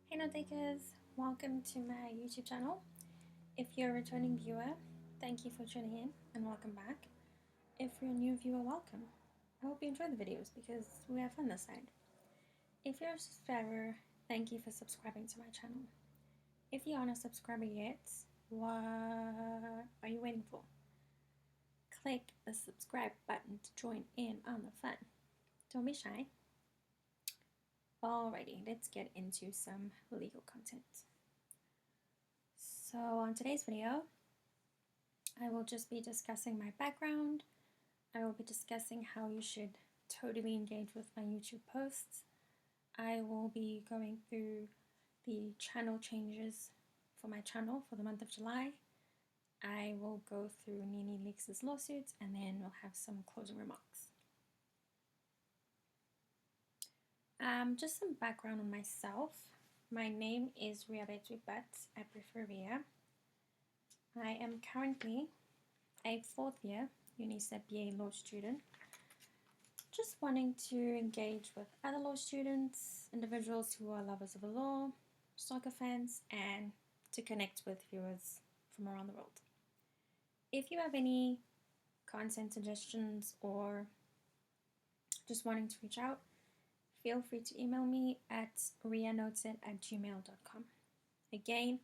Hey NoteTakers, welcome to my YouTube channel. If you're a returning viewer, thank you for tuning in and welcome back. If you're a new viewer, welcome. I hope you enjoy the videos because we have fun this side. If you're a subscriber, thank you for subscribing to my channel. If you aren't a subscriber yet, what are you waiting for? Click the subscribe button to join in on the fun. Don't be shy. Alrighty, let's get into some legal content. So on today's video, I will just be discussing my background. I will be discussing how you should totally engage with my YouTube posts. I will be going through the channel changes for my channel for the month of July. I will go through Nene Leakes' lawsuits and then we'll have some closing remarks. Just some background on myself. My name is RHOBH, but I prefer Ria. I am currently a 4th year UNICEF BA law student, just wanting to engage with other law students, individuals who are lovers of the law, soccer fans, and to connect with viewers from around the world. If you have any content suggestions or just wanting to reach out, feel free to email me at rianotesid@gmail.com. Again,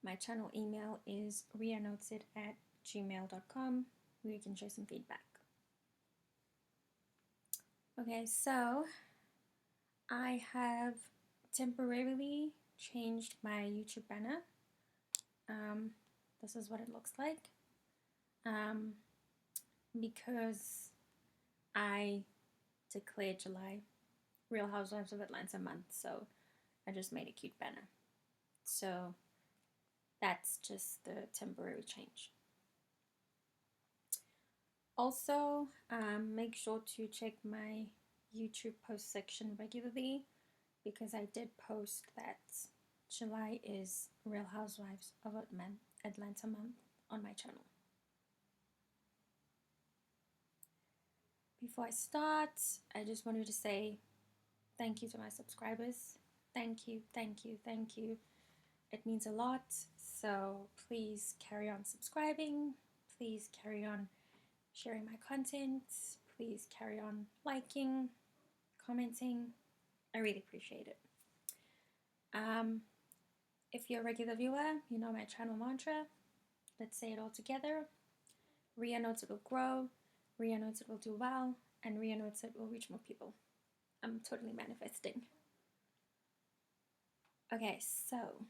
my channel email is rianotesid@gmail.com, where you can share some feedback. Okay, so I have temporarily changed my YouTube banner. This is what it looks like. Because I declared July Real Housewives of Atlanta month, so I just made a cute banner. So that's just the temporary change. Also, make sure to check my YouTube post section regularly because I did post that July is Real Housewives of Atlanta month on my channel. Before I start, I just wanted to say thank you to my subscribers. Thank you, thank you, thank you. It means a lot. So please carry on subscribing. Please carry on sharing my content. Please carry on liking, commenting. I really appreciate it. If you're a regular viewer, you know my channel mantra. Let's say it all together. Ria knows it will grow, Ria knows it will do well, and Ria knows it will reach more people. I'm totally manifesting. Okay, so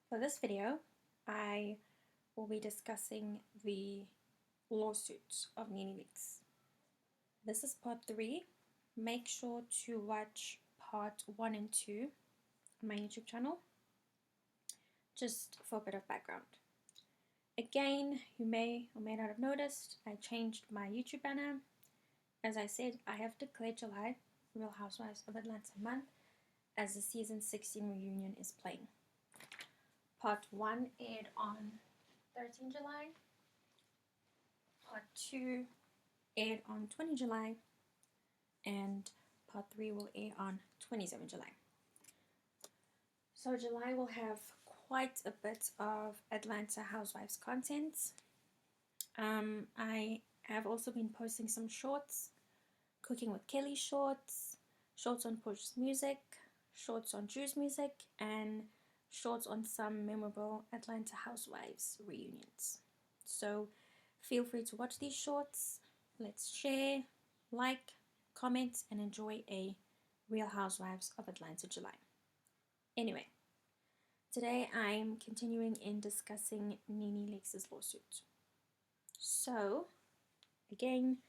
for this video, I will be discussing the lawsuit of Nene Leakes. This is part 3. Make sure to watch part 1 and 2 on my YouTube channel, just for a bit of background. Again, you may or may not have noticed, I changed my YouTube banner. As I said, I have declared July Real Housewives of Atlanta month as the season 16 reunion is playing. Part 1 aired on 13 July. Part 2 aired on 20 July. And part 3 will air on 27 July. So July will have quite a bit of Atlanta Housewives content. I have also been posting some shorts, cooking with Kelly shorts, shorts on Push's music, shorts on Drew's music, and shorts on some memorable Atlanta Housewives reunions. So feel free to watch these shorts. Let's share, like, comment, and enjoy a Real Housewives of Atlanta July. Anyway, today I'm continuing in discussing Nene Leakes' lawsuit. So, again,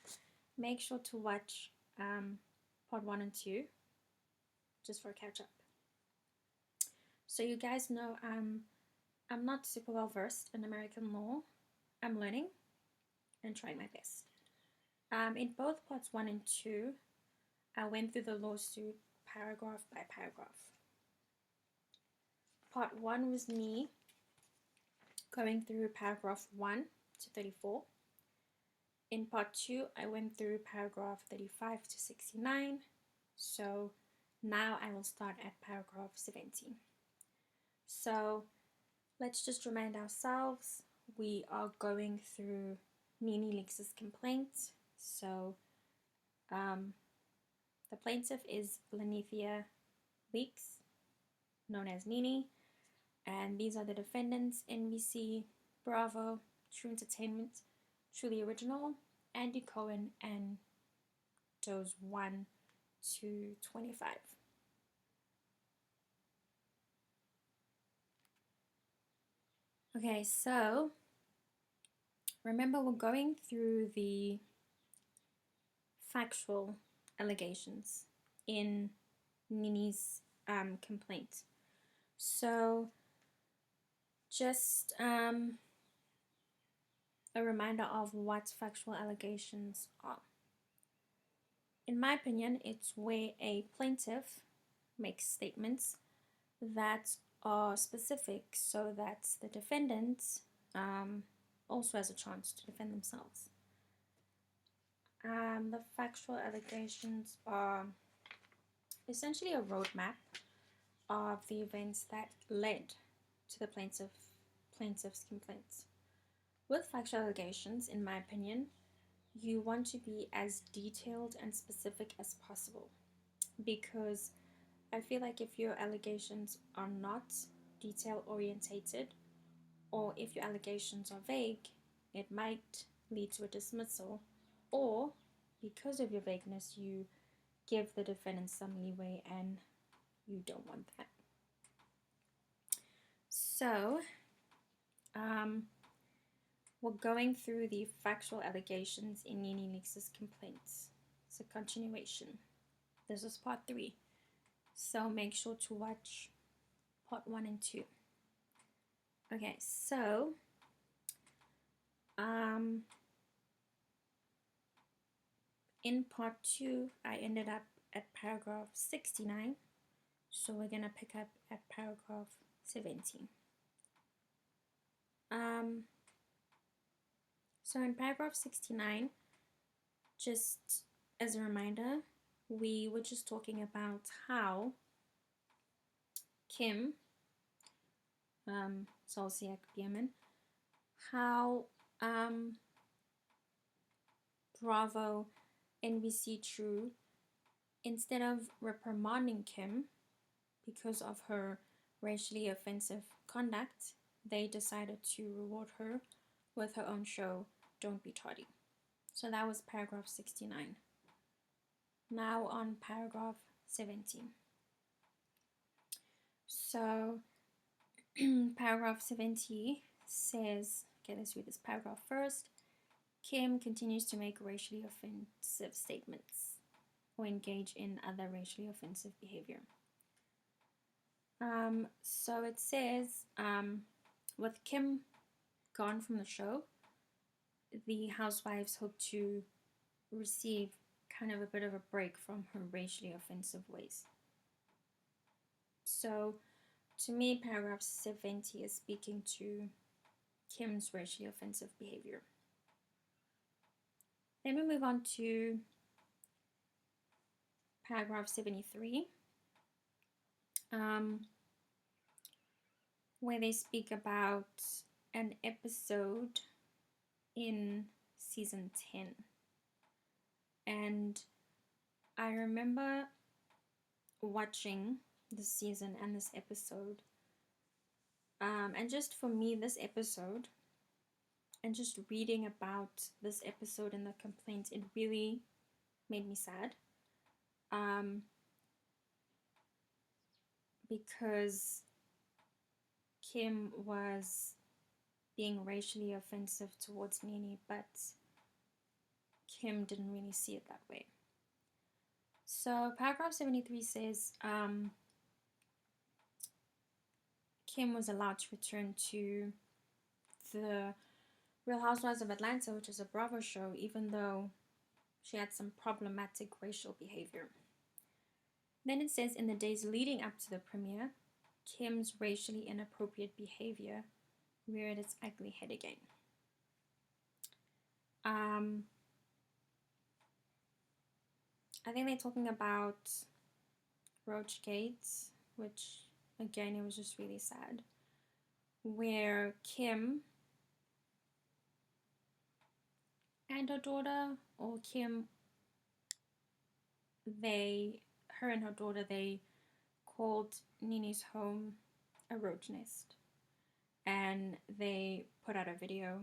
make sure to watch part 1 and 2, just for a catch up. So you guys know I'm not super well versed in American law. I'm learning and trying my best. In both parts 1 and 2, I went through the lawsuit paragraph by paragraph. Part 1 was me going through paragraph 1 to 34. In part 2, I went through paragraph 35 to 69. So now I will start at paragraph 17. So let's just remind ourselves, we are going through Nene Leakes' complaint. So the plaintiff is Nene Leakes, known as Nene, and these are the defendants: NBC, Bravo, True Entertainment, Truly Original, Andy Cohen, and those 1 to 25. Okay, so remember, we're going through the factual allegations in Nene's complaint. So just a reminder of what factual allegations are. In my opinion, it's where a plaintiff makes statements that are specific so that the defendant also has a chance to defend themselves. The factual allegations are essentially a roadmap of the events that led to the plaintiff's complaints. With factual allegations, in my opinion, you want to be as detailed and specific as possible, because I feel like if your allegations are not detail orientated, or if your allegations are vague, it might lead to a dismissal, or because of your vagueness, you give the defendant some leeway, and you don't want that. So, we're going through the factual allegations in Nene Leakes' complaints. It's a continuation. This is part 3. So make sure to watch part 1 and 2. Okay, so in part 2, I ended up at paragraph 69. So we're gonna pick up at paragraph 17. So in paragraph 69, just as a reminder, we were just talking about how Kim, Zolciak Bierman, how Bravo, NBC True, instead of reprimanding Kim because of her racially offensive conduct, they decided to reward her with her own show, Don't Be Tardy. So that was paragraph 69. Now on paragraph 17. So paragraph 70 says, okay, let's read this paragraph first. Kim continues to make racially offensive statements or engage in other racially offensive behavior. So it says, with Kim gone from the show, the Housewives hope to receive kind of a bit of a break from her racially offensive ways. So to me, paragraph 70 is speaking to Kim's racially offensive behavior. Then we move on to paragraph 73, where they speak about an episode in season 10. And I remember watching this season and this episode, and just for me, this episode, and just reading about this episode and the complaint, it really made me sad, because Kim was being racially offensive towards Nene, but Kim didn't really see it that way. So paragraph 73 says, Kim was allowed to return to the Real Housewives of Atlanta, which is a Bravo show, even though she had some problematic racial behavior. Then it says, in the days leading up to the premiere, Kim's racially inappropriate behavior reared its ugly head again. I think they're talking about RHOBH, which again, it was just really sad, where Kim and her daughter, or Kim, her and her daughter, they called Nene's home a roach nest. And they put out a video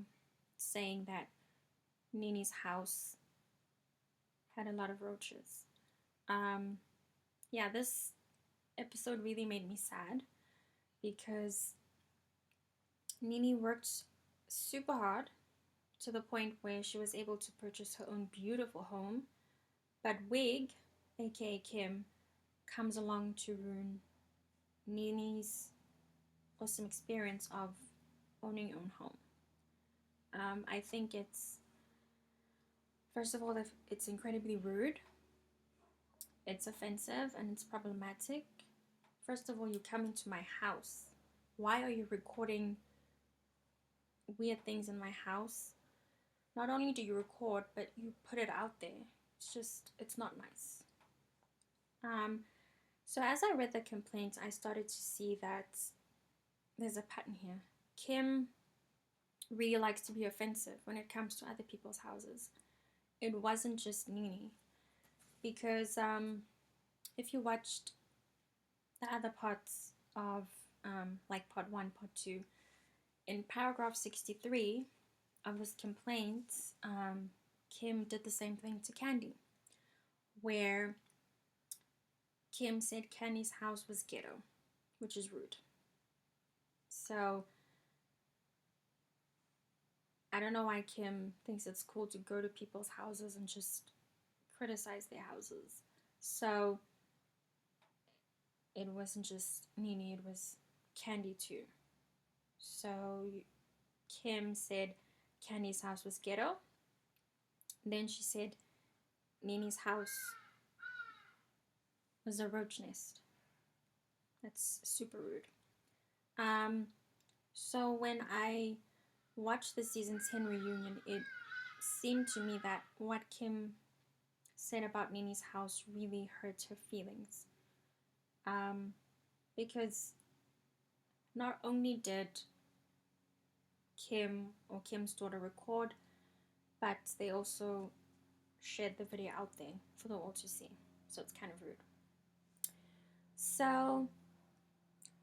saying that Nene's house had a lot of roaches. Yeah, this episode really made me sad because Nene worked super hard to the point where she was able to purchase her own beautiful home, but Wig, aka Kim, comes along to ruin Nene's awesome experience of owning your own home. I think it's, first of all, it's incredibly rude, it's offensive, and it's problematic. First of all, you come into my house. Why are you recording weird things in my house? Not only do you record, but you put it out there. It's not nice. So as I read the complaint, I started to see that there's a pattern here. Kim really likes to be offensive when it comes to other people's houses. It wasn't just Nene, because if you watched the other parts of like part 1, part 2, in paragraph 63 of this complaint, Kim did the same thing to Candy, where Kim said Candy's house was ghetto, which is rude. So I don't know why Kim thinks it's cool to go to people's houses and just criticize their houses. So it wasn't just Nene, it was Candy too. So Kim said Candy's house was ghetto. Then she said Nene's house was a roach nest. That's super rude. So when I watched the season 10 reunion, it seemed to me that what Kim said about Nene's house really hurt her feelings. Because not only did Kim or Kim's daughter record, but they also shared the video out there for the all to see. So it's kind of rude. So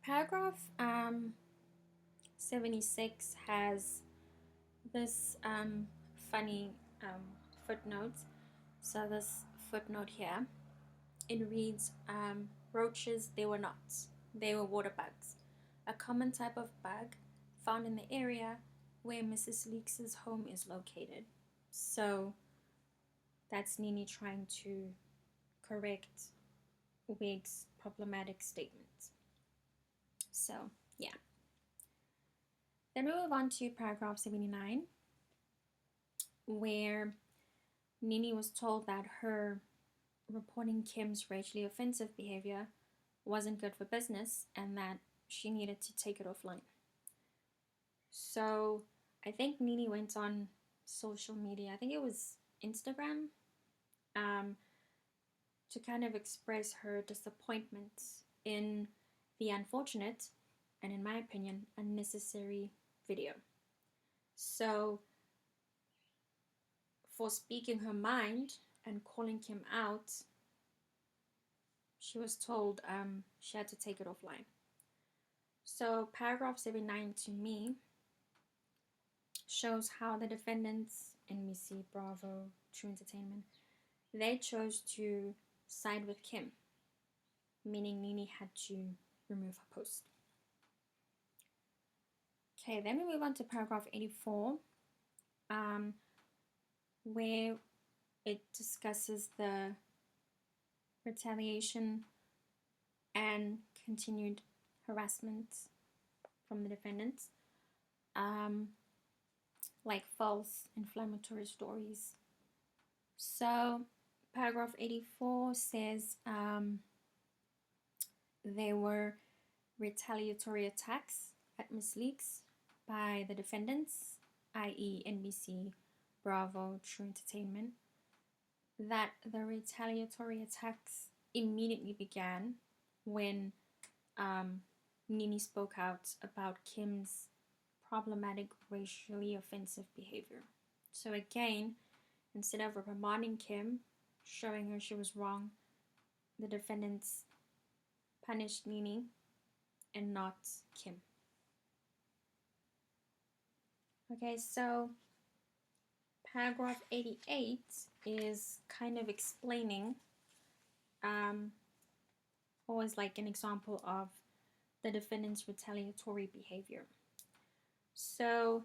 paragraph 76 has this funny footnote. So this footnote here, it reads, roaches, they were not. They were water bugs, a common type of bug found in the area where Mrs. Leakes' home is located. So that's Nene trying to correct Wig's problematic statement. So, yeah. Then we move on to paragraph 79, where Nene was told that her reporting Kim's racially offensive behavior wasn't good for business and that she needed to take it offline. So I think Nene went on social media, I think it was Instagram, to kind of express her disappointment in the unfortunate, and in my opinion, unnecessary video. So for speaking her mind and calling Kim out, she was told she had to take it offline. So paragraph 79 to me shows how the defendants, NBC, Bravo, True Entertainment, they chose to side with Kim, meaning Nene had to remove her post. Okay, then we move on to paragraph 84, where it discusses the retaliation and continued harassment from the defendants, like false inflammatory stories. So paragraph 84 says there were retaliatory attacks at Ms. Leakes by the defendants, i.e. NBC, Bravo, True Entertainment, that the retaliatory attacks immediately began when Nene spoke out about Kim's problematic racially offensive behavior. So again, instead of reprimanding Kim, showing her she was wrong, the defendants punished Nene and not Kim. Okay, so paragraph 88 is kind of explaining, always like an example of the defendant's retaliatory behavior. So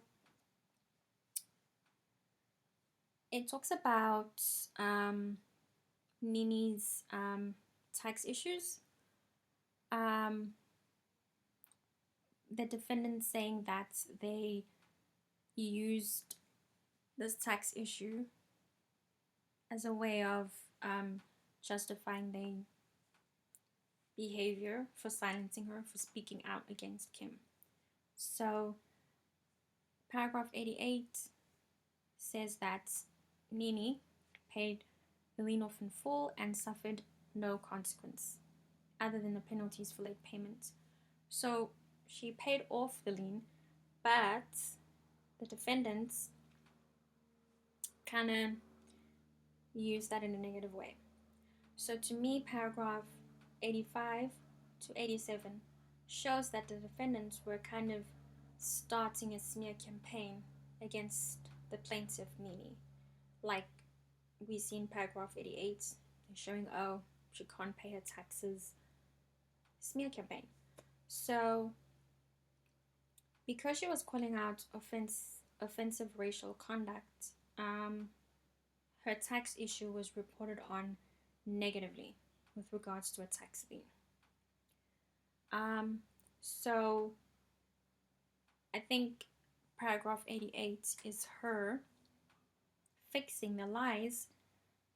it talks about Nene's tax issues. The defendant saying that they used this tax issue as a way of justifying their behavior for silencing her, for speaking out against Kim. So paragraph 88 says that Nene paid the lien off in full and suffered no consequence other than the penalties for late payment. So she paid off the lien, but the defendants kind of used that in a negative way. So to me, paragraph 85 to 87 shows that the defendants were kind of starting a smear campaign against the plaintiff, Nene. Like we see in paragraph 88, they're showing, oh, she can't pay her taxes. Smear campaign. So because she was calling out offensive racial conduct, her tax issue was reported on negatively with regards to a tax lien. So I think paragraph 88 is her fixing the lies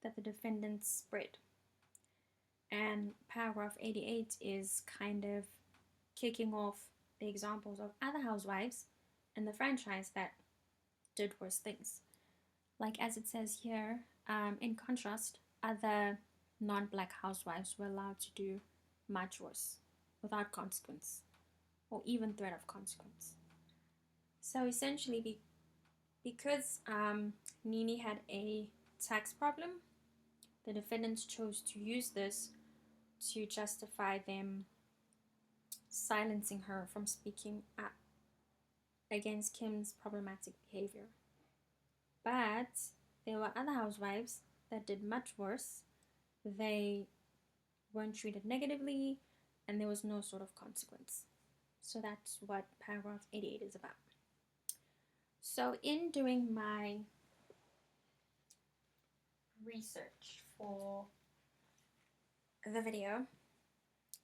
that the defendants spread. And paragraph 88 is kind of kicking off the examples of other housewives in the franchise that did worse things. Like as it says here, in contrast, other non-black housewives were allowed to do much worse without consequence or even threat of consequence. So essentially, because Nene had a tax problem, the defendants chose to use this to justify them silencing her from speaking up against Kim's problematic behavior. But there were other housewives that did much worse. They weren't treated negatively and there was no sort of consequence. So that's what paragraph 88 is about. So in doing my research for the video,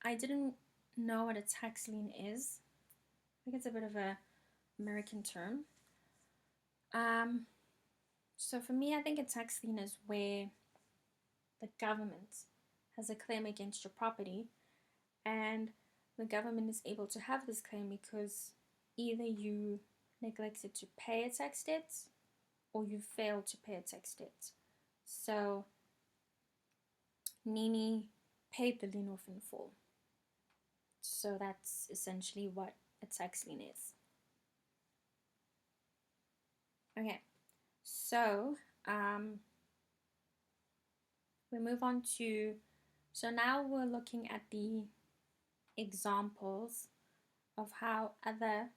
I didn't know what a tax lien is. I think it's a bit of a American term. So for me, I think a tax lien is where the government has a claim against your property and the government is able to have this claim because either you neglected to pay a tax debt or you failed to pay a tax debt. So Nene paid the lien off in full. So that's essentially what a tax lien is. Okay, so we move on to, so now we're looking at the examples of how other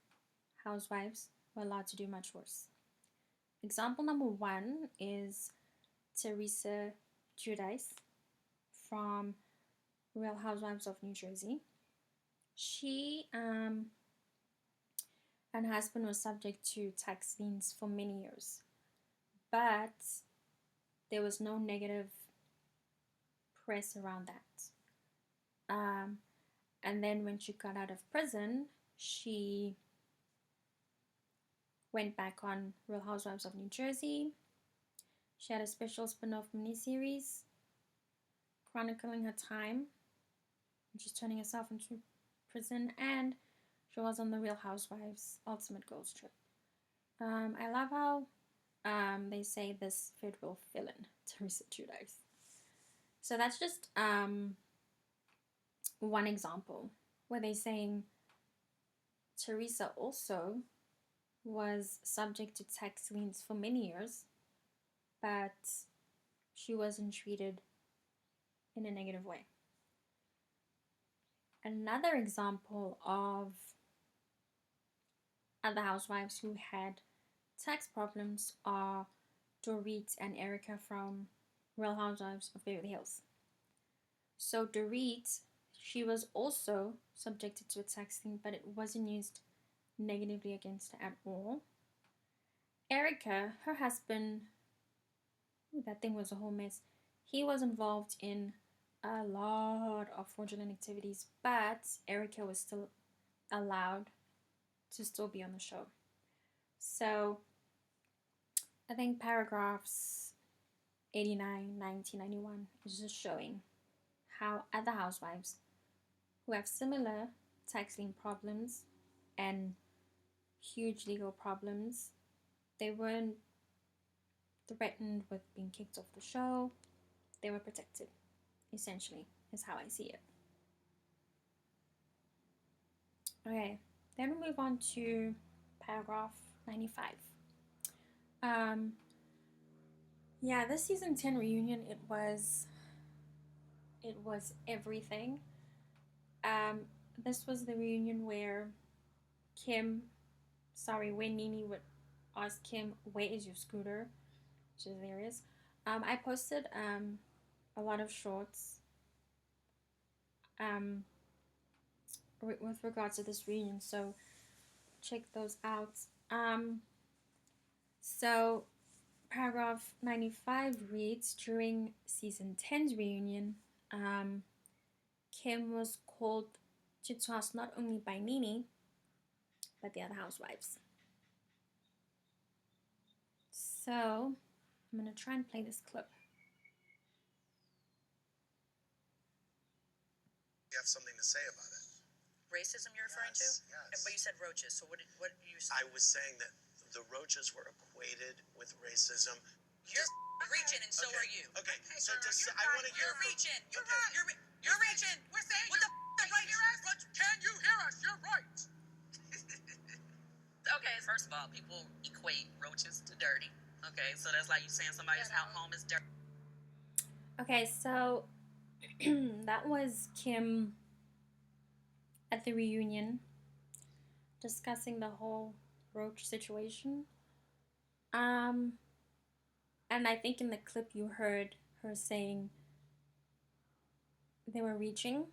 housewives were allowed to do much worse. Example number 1 is Teresa Giudice from Real Housewives of New Jersey. She and her husband was subject to tax liens for many years, but there was no negative press around that. And then when she got out of prison, she went back on Real Housewives of New Jersey. She had a special spin-off miniseries chronicling her time. She's turning herself into prison, and she was on the Real Housewives Ultimate Girls Trip. I love how they say this federal villain, Teresa Giudice. So that's just one example where they're saying Teresa also was subject to tax liens for many years, but she wasn't treated in a negative way. Another example of other housewives who had tax problems are Dorit and Erica from Real Housewives of Beverly Hills. So Dorit, she was also subjected to a tax lien, but it wasn't used negatively against her at all. Erica, her husband, that thing was a whole mess. He was involved in a lot of fraudulent activities, but Erica was still allowed to still be on the show. So I think paragraphs 89, 90, 91 is just showing how other housewives who have similar tax lien problems and huge legal problems, they weren't threatened with being kicked off the show. They were protected, essentially, is how I see it. Okay, then we move on to paragraph 95. Yeah, this season 10 reunion, it was everything. This was the reunion where when Nene would ask Kim, where is your scooter? Which is hilarious. I posted a lot of shorts with regards to this reunion, so check those out. So paragraph 95 reads, during season 10's reunion, Kim was called to task not only by Nene, but the other housewives. So I'm going to try and play this clip. You have something to say about it. Racism you're referring to? Yes. But you said roaches, so what did you say? I was saying that the roaches were equated with racism. You're reaching, and so are you. Okay, so I want to hear You're from... reaching. You're right. You're reaching. We're saying what the right. Hear us? Can you hear us? You're right. Okay, first of all, people equate roaches to dirty. Okay, so that's like you saying somebody's home is dirty. Okay, so that was Kim at the reunion discussing the whole roach situation. And I think in the clip you heard her saying they were reaching.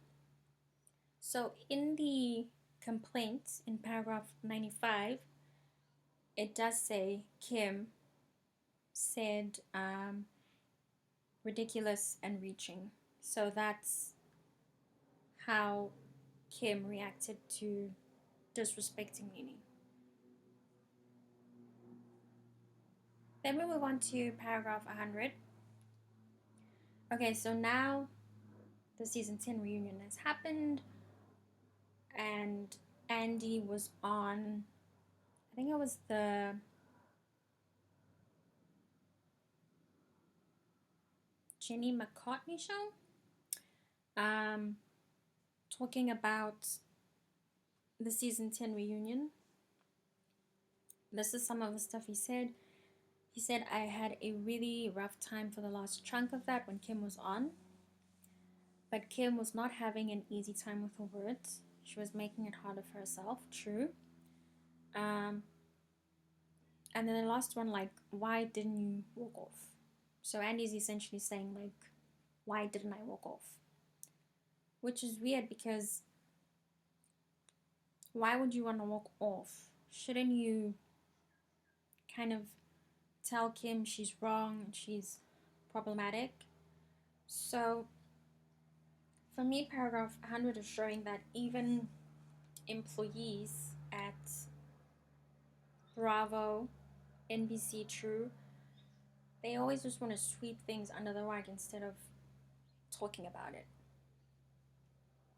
So in the complaint in paragraph 95, it does say Kim said ridiculous and reaching. So that's how Kim reacted to disrespecting Nene. Then we move on to paragraph 100. Okay, so now the season 10 reunion has happened, and Andy was on, I think it was the Jenny McCartney show, talking about the season 10 reunion. This is some of the stuff he said. He said, I had a really rough time for the last chunk of that when Kim was on. But Kim was not having an easy time with her words. She was making it harder for herself, true. And then the last one, like, why didn't you walk off? So Andy's essentially saying, like, why didn't I walk off? Which is weird because why would you want to walk off? Shouldn't you kind of tell Kim she's wrong and she's problematic? So for me, paragraph 100 is showing that even employees at Bravo, NBC, True, they always just want to sweep things under the rug instead of talking about it.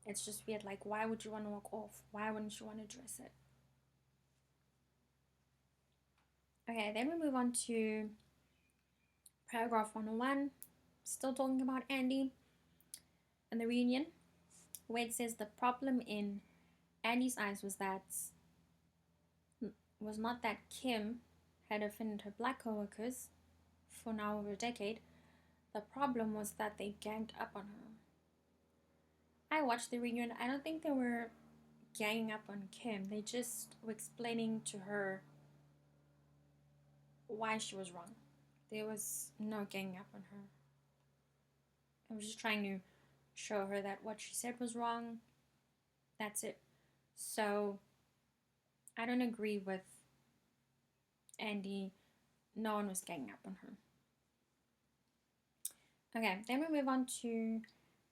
It's just weird, like, why would you want to walk off? Why wouldn't you want to address it? Okay, then we move on to paragraph 101, still talking about Andy and the reunion, where it says the problem in Andy's eyes was that was not that Kim had offended her black coworkers for now over a decade. The problem was that they ganged up on her. I watched the reunion. I don't think they were ganging up on Kim. They just were explaining to her why she was wrong. There was no ganging up on her. I was just trying to show her that what she said was wrong. That's it. So I don't agree with Andy. No one was ganging up on her. Okay, then we move on to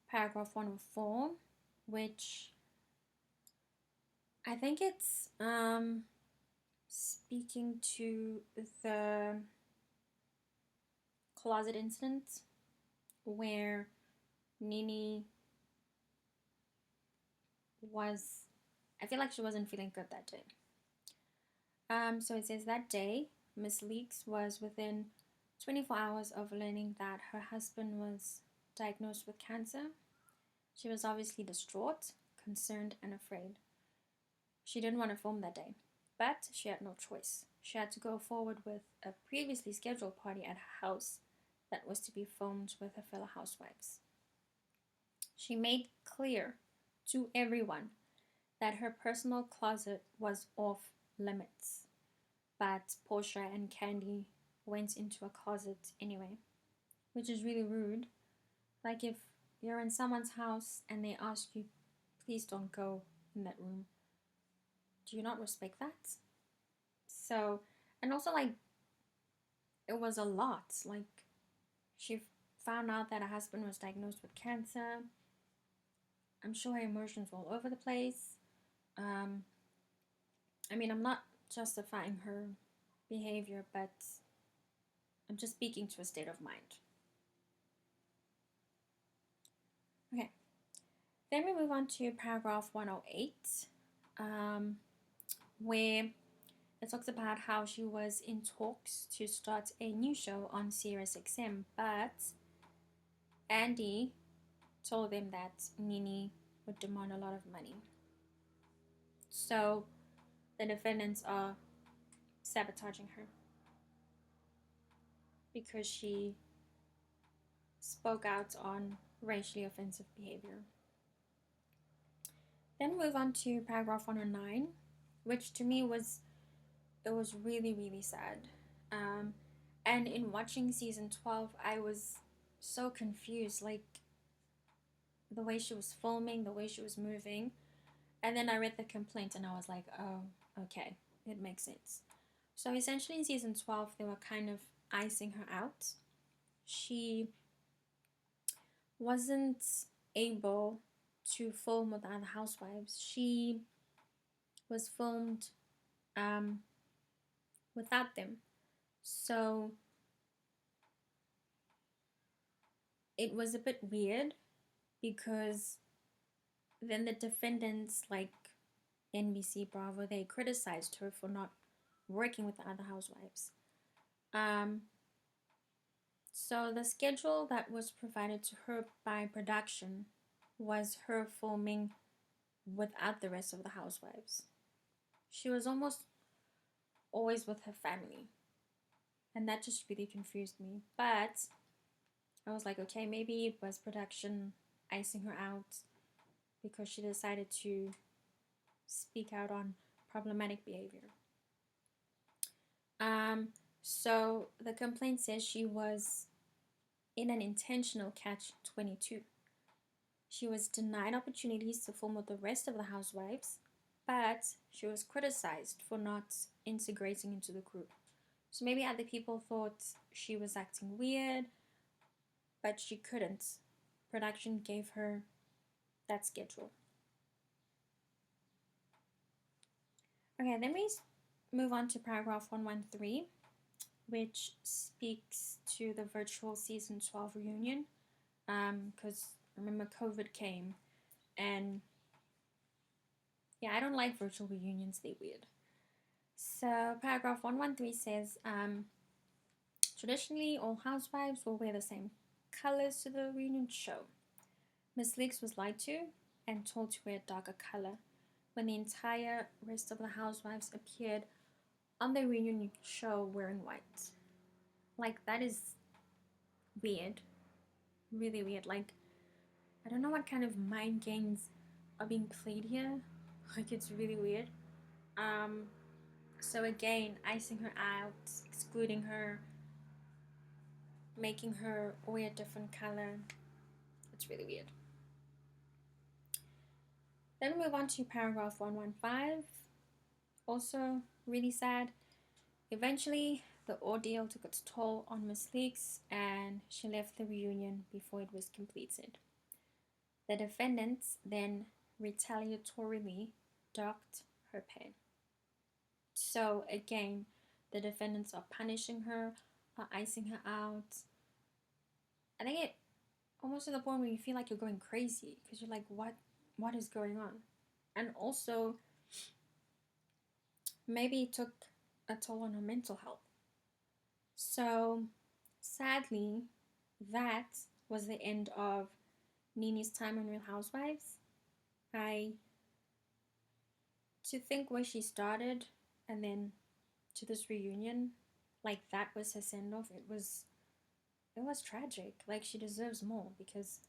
paragraph 104, which I think it's speaking to the closet incident where Nene was, I feel like she wasn't feeling good that day. So it says that day, Miss Leakes was within 24 hours of learning that her husband was diagnosed with cancer. She was obviously distraught, concerned, and afraid. She didn't want to film that day, but she had no choice. She had to go forward with a previously scheduled party at her house that was to be filmed with her fellow housewives. She made clear to everyone that her personal closet was off limits, but Portia and Candy went into a closet anyway, which is really rude. Like if you're in someone's house and they ask you, please don't go in that room, do you not respect that? So, and also like, it was a lot. Like, she found out that her husband was diagnosed with cancer. I'm sure her emotions were all over the place. I mean, I'm not justifying her behavior, but I'm just speaking to a state of mind. Okay, then we move on to paragraph 108, where it talks about how she was in talks to start a new show on SiriusXM, but Andy told them that Nene would demand a lot of money. So the defendants are sabotaging her because she spoke out on racially offensive behavior. Then we move on to paragraph 109, which to me was really, really sad. And in watching season 12, I was so confused, like the way she was filming, the way she was moving. And then I read the complaint and I was like, oh, okay, it makes sense. So essentially in season 12, they were kind of icing her out. She wasn't able to film with the other housewives. She was filmed without them. So it was a bit weird because then the defendants like NBC, Bravo, they criticized her for not working with the other housewives. So the schedule that was provided to her by production was her filming without the rest of the housewives. She was almost always with her family. And that just really confused me. But I was like, okay, maybe it was production icing her out because she decided to speak out on problematic behavior. So the complaint says she was in an intentional catch-22. She was denied opportunities to film with the rest of the housewives, but she was criticized for not integrating into the group. So maybe other people thought she was acting weird, but she couldn't. Production gave her that schedule. Okay, then we move on to paragraph 113, which speaks to the virtual season 12 reunion, because remember COVID came, and yeah, I don't like virtual reunions, they're weird. So paragraph 113 says, traditionally all housewives will wear the same colors to the reunion show. Miss Leakes was lied to and told to wear a darker color when the entire rest of the housewives appeared on the reunion show wearing white. Like, that is weird. Really weird. Like, I don't know what kind of mind games are being played here. Like, it's really weird. So again, icing her out, excluding her, making her wear a different color. It's really weird. Then we move on to paragraph 115. Also really sad. Eventually, the ordeal took its toll on Miss Leakes and she left the reunion before it was completed. The defendants then retaliatorily docked her pay. So again, the defendants are punishing her, are icing her out. I think it almost to the point where you feel like you're going crazy because you're like, what is going on? And also, maybe it took a toll on her mental health. So sadly, that was the end of Nene's time on Real Housewives. To think where she started and then to this reunion, like that was her send off. It was tragic. Like, she deserves more because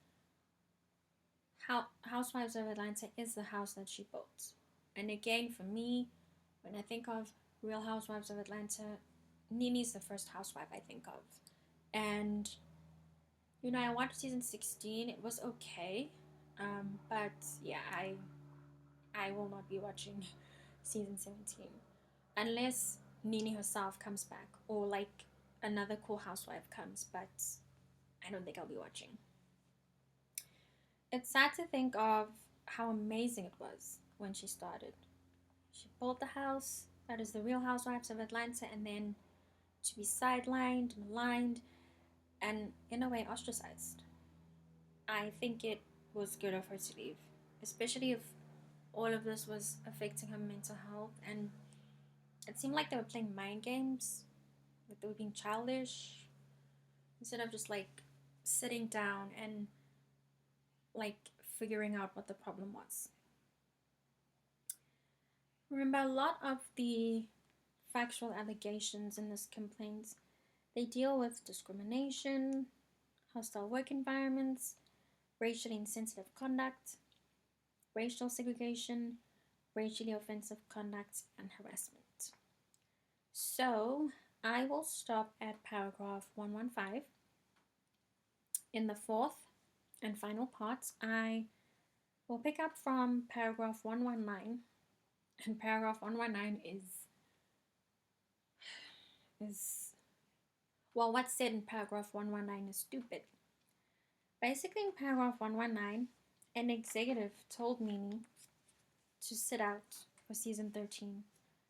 Housewives of Atlanta is the house that she built. And again, for me, when I think of Real Housewives of Atlanta, Nene's the first housewife I think of. And you know, I watched season 16. It was okay, but yeah, I will not be watching season 17 unless Nene herself comes back or like another cool housewife comes. But I don't think I'll be watching. It's sad to think of how amazing it was when she started. She built the house that is the Real Housewives of Atlanta, and then to be sidelined, maligned, and in a way ostracized. I think it was good of her to leave, especially if all of this was affecting her mental health. And it seemed like they were playing mind games, like they were being childish, instead of just like sitting down and like figuring out what the problem was. Remember, a lot of the factual allegations in this complaint, they deal with discrimination, hostile work environments, racially insensitive conduct, racial segregation, racially offensive conduct, and harassment. So I will stop at paragraph 115. In the fourth and final part, I will pick up from paragraph 119, and paragraph 119 is well, what's said in paragraph 119 is stupid. Basically, in paragraph 119, an executive told Nene to sit out for season 13.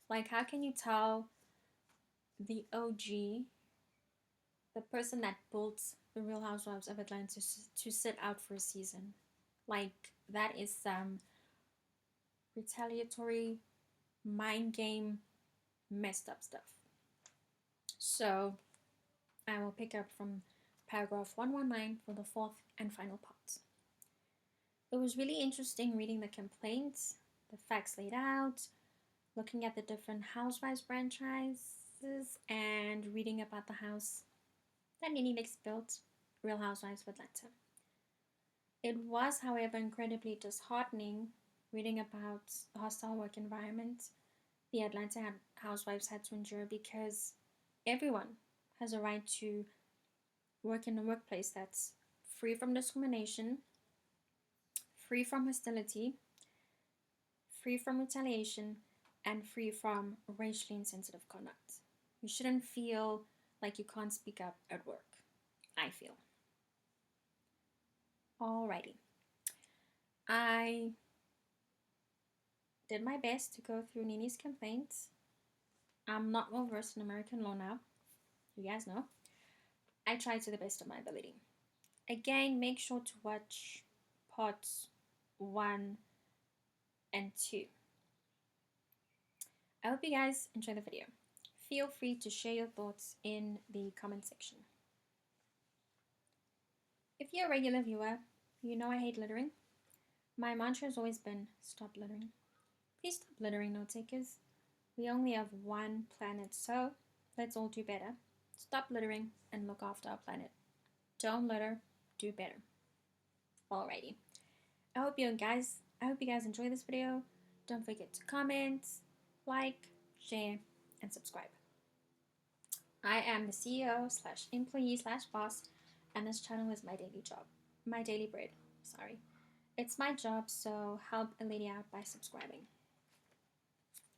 Like, how can you tell the OG, the person that built the Real Housewives of Atlanta, to sit out for a season? Like, that is some retaliatory mind game, messed up stuff. So I will pick up from paragraph 119 for the fourth and final part. It was really interesting reading the complaints, the facts laid out, looking at the different Housewives franchises, and reading about the house that Nene Leakes built, Real Housewives of Atlanta. It was, however, incredibly disheartening reading about the hostile work environment the Atlanta housewives had to endure, because everyone has a right to work in a workplace that's free from discrimination, free from hostility, free from retaliation, and free from racially insensitive conduct. You shouldn't feel like you can't speak up at work, I feel. Alrighty. I did my best to go through Nene's complaints. I'm not well versed in American law now. You guys know. I tried to the best of my ability. Again, make sure to watch parts 1 and 2. I hope you guys enjoy the video. Feel free to share your thoughts in the comment section. If you're a regular viewer, you know I hate littering. My mantra has always been, stop littering. Please stop littering, note takers. We only have one planet, so let's all do better. Stop littering and look after our planet. Don't litter, do better. Alrighty. I hope you guys enjoy this video. Don't forget to comment, like, share, and subscribe. I am the CEO / employee / boss, and this channel is my daily bread. Sorry. It's my job, so help a lady out by subscribing.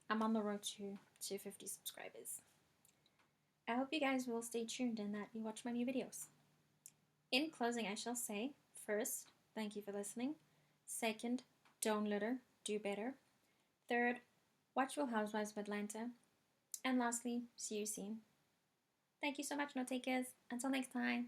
I'm on the road to 250 subscribers. I hope you guys will stay tuned and that you watch my new videos. In closing, I shall say, first, thank you for listening. Second, don't litter, do better. Third, watch Real Housewives of Atlanta. And lastly, see you soon. Thank you so much, NoteTakers. Until next time.